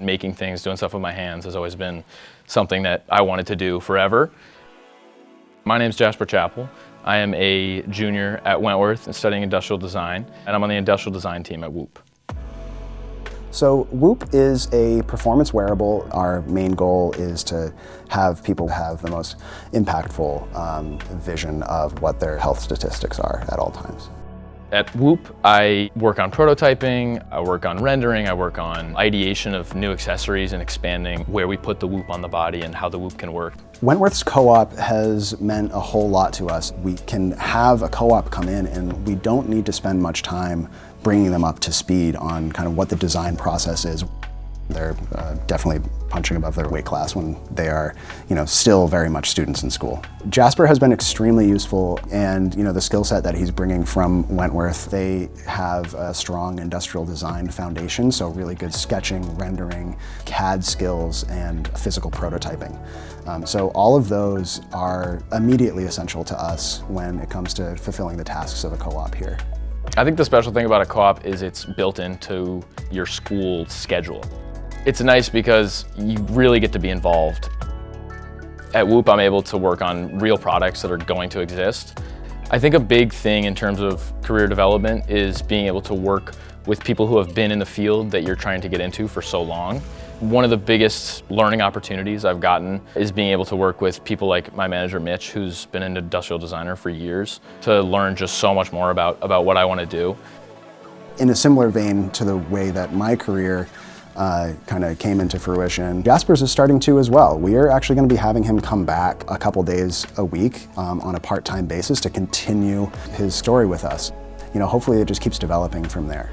Making things, doing stuff with my hands has always been something that I wanted to do forever. My name's Jasper Chappell. I am a junior at Wentworth and studying industrial design, and I'm on the industrial design team at Whoop. So Whoop is a performance wearable. Our main goal is to have people have the most impactful vision of what their health statistics are at all times. At Whoop, I work on prototyping, I work on rendering, I work on ideation of new accessories and expanding where we put the Whoop on the body and how the Whoop can work. Wentworth's co-op has meant a whole lot to us. We can have a co-op come in and we don't need to spend much time bringing them up to speed on kind of what the design process is. They're definitely punching above their weight class when they are, still very much students in school. Jasper has been extremely useful, and the skill set that he's bringing from Wentworth, they have a strong industrial design foundation, so really good sketching, rendering, CAD skills, and physical prototyping. So all of those are immediately essential to us when it comes to fulfilling the tasks of a co-op here. I think the special thing about a co-op is it's built into your school schedule. It's nice because you really get to be involved. At Whoop, I'm able to work on real products that are going to exist. I think a big thing in terms of career development is being able to work with people who have been in the field that you're trying to get into for so long. One of the biggest learning opportunities I've gotten is being able to work with people like my manager, Mitch, who's been an industrial designer for years, to learn just so much more about what I want to do. In a similar vein to the way that my career kind of came into fruition, Jasper's is starting to as well. We are actually going to be having him come back a couple days a week on a part-time basis to continue his story with us. Hopefully it just keeps developing from there.